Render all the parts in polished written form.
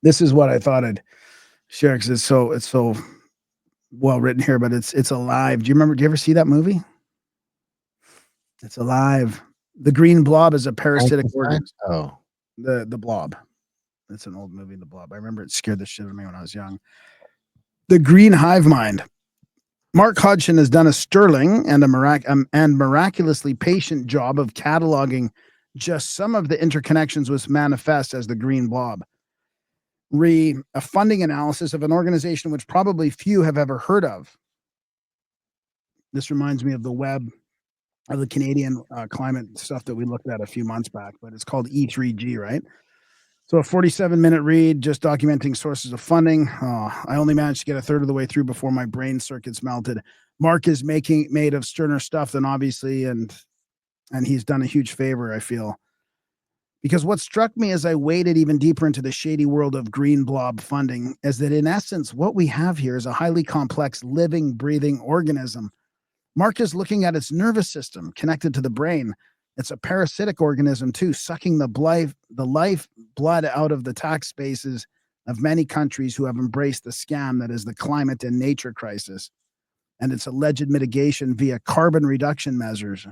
This is what I thought I'd share because it's so well written here, but it's alive. Do you ever see that movie? It's alive. The Green Blob is a parasitic Frankenstein? organism. Oh, The Blob. It's an old movie, The Blob. I remember it scared the shit out of me when I was young. The Green Hive Mind. Mark Hodgson has done a sterling and and miraculously patient job of cataloging just some of the interconnections which manifest as the Green Blob. A funding analysis of an organization which probably few have ever heard of. This reminds me of the web of the Canadian climate stuff that we looked at a few months back, but it's called E3G, right? So a 47-minute read, just documenting sources of funding. Oh, I only managed to get a third of the way through before my brain circuits melted. Mark is made of sterner stuff than obviously, and he's done a huge favor, I feel. Because what struck me as I waded even deeper into the shady world of Green Blob funding is that in essence, what we have here is a highly complex living, breathing organism. Mark is looking at its nervous system connected to the brain. It's a parasitic organism too, sucking the life blood out of the tax bases of many countries who have embraced the scam that is the climate and nature crisis and its alleged mitigation via carbon reduction measures.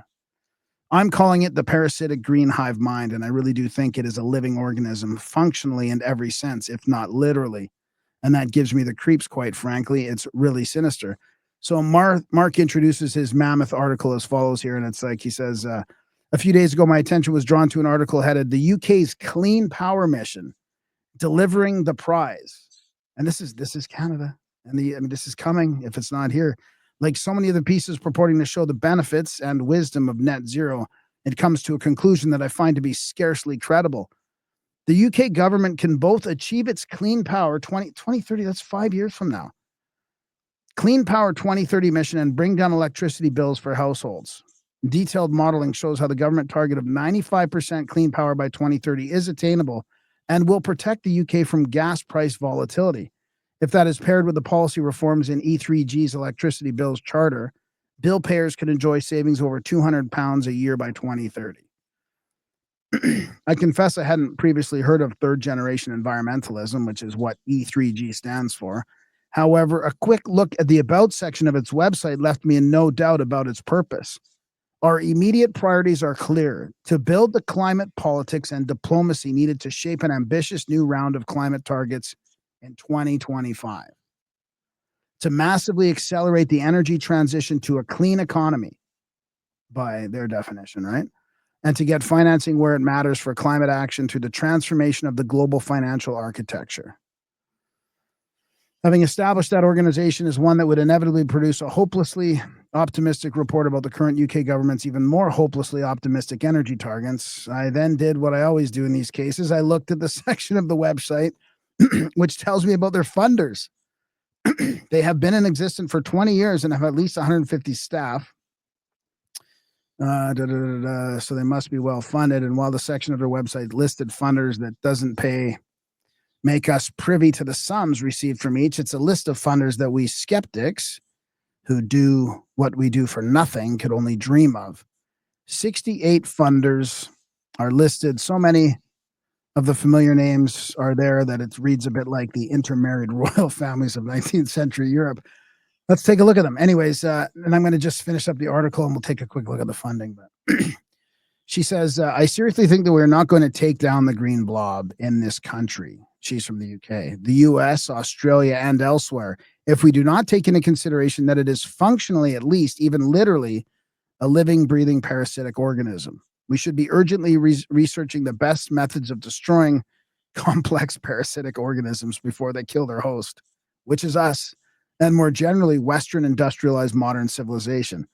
I'm calling it the parasitic green hive mind, and I really do think it is a living organism, functionally in every sense, if not literally. And that gives me the creeps, quite frankly. It's really sinister. So Mark introduces his mammoth article as follows here, and it's like he says, a few days ago, my attention was drawn to an article headed "The UK's Clean Power Mission Delivering the Prize," and this is Canada, and this is coming if it's not here. Like so many other pieces purporting to show the benefits and wisdom of net zero, it comes to a conclusion that I find to be scarcely credible. The UK government can both achieve its clean power 2030, that's 5 years from now, clean power 2030 mission and bring down electricity bills for households. Detailed modeling shows how the government target of 95% clean power by 2030 is attainable and will protect the UK from gas price volatility. If that is paired with the policy reforms in E3G's electricity bills charter, bill payers could enjoy savings over £200 a year by 2030. I confess I hadn't previously heard of third generation environmentalism, which is what E3G stands for. However, a quick look at the About section of its website left me in no doubt about its purpose. Our immediate priorities are clear: to build the climate politics and diplomacy needed to shape an ambitious new round of climate targets in 2025, to massively accelerate the energy transition to a clean economy, by their definition, right? And to get financing where it matters for climate action through the transformation of the global financial architecture. Having established that organization is one that would inevitably produce a hopelessly optimistic report about the current UK government's even more hopelessly optimistic energy targets, I then did what I always do in these cases. I looked at the section of the website which tells me about their funders. They have been in existence for 20 years and have at least 150 staff. So they must be well funded. And while the section of their website listed funders that doesn't make us privy to the sums received from each, it's a list of funders that we skeptics who do what we do for nothing could only dream of. 68 funders are listed. So many of the familiar names are there that it reads a bit like the intermarried royal families of 19th century Europe. Let's take a look at them. Anyways, and I'm going to just finish up the article and we'll take a quick look at the funding. But she says, I seriously think that we're not going to take down the green blob in this country. She's from the UK, the US, Australia, and elsewhere, if we do not take into consideration that it is functionally, at least, even literally, a living, breathing parasitic organism. We should be urgently researching the best methods of destroying complex parasitic organisms before they kill their host, which is us, and more generally, Western industrialized modern civilization.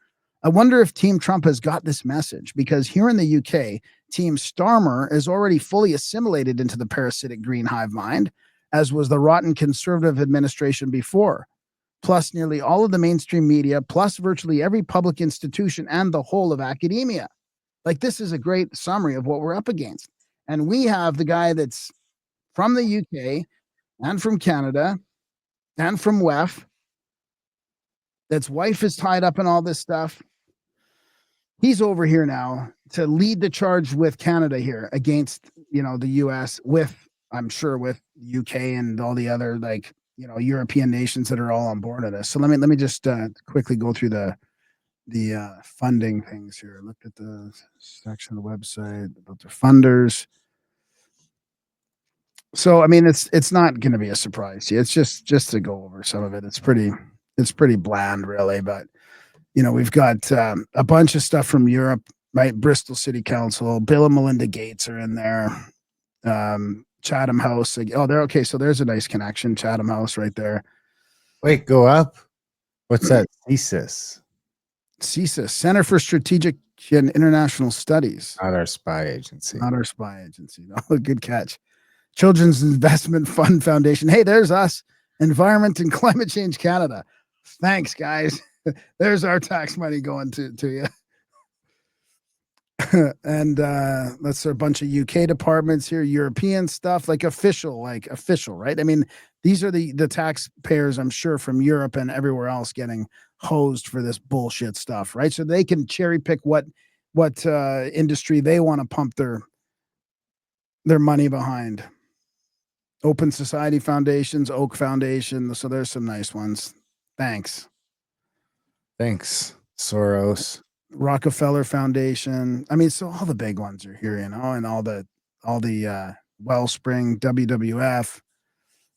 I wonder if Team Trump has got this message, because here in the UK, Team Starmer is already fully assimilated into the parasitic green hive mind, as was the rotten conservative administration before, plus nearly all of the mainstream media, plus virtually every public institution and the whole of academia. Like, this is a great summary of what we're up against. And we have the guy that's from the UK and from Canada and from WEF, that's wife is tied up in all this stuff. He's over here now to lead the charge with Canada here against, the US with I'm sure with UK and all the other European nations that are all on board of this. So let me just quickly go through the funding things here. Look at the section of the website about the funders. So I mean, it's not going to be a surprise to you. It's just to go over some of it. It's pretty bland, really. But we've got a bunch of stuff from Europe, right? Bristol City Council, Bill and Melinda Gates are in there. Chatham House. Oh, they're okay. So there's a nice connection. Chatham House right there. Wait, go up. What's that? CSIS. CSIS, Center for Strategic and International Studies. Not our spy agency. Not our spy agency. No, good catch. Children's Investment Fund Foundation. Hey, there's us. Environment and Climate Change Canada. Thanks, guys. There's our tax money going to you. And that's a bunch of UK departments here, European stuff, like official, right? I mean, these are the taxpayers, I'm sure, from Europe and everywhere else getting hosed for this bullshit stuff, right? So they can cherry pick what industry they want to pump their money behind. Open Society Foundations, Oak Foundation. So there's some nice ones. Thanks, Soros. Rockefeller Foundation. I mean, so all the big ones are here, and all the Wellspring, WWF,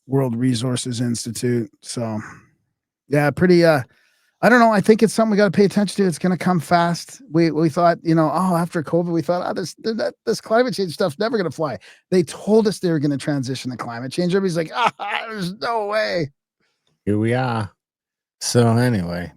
World Resources Institute. So yeah, pretty I don't know. I think it's something we got to pay attention to. It's going to come fast. We thought, after COVID, we thought, this climate change stuff's never going to fly. They told us they were going to transition to climate change. Everybody's like, there's no way. Here we are. So anyway,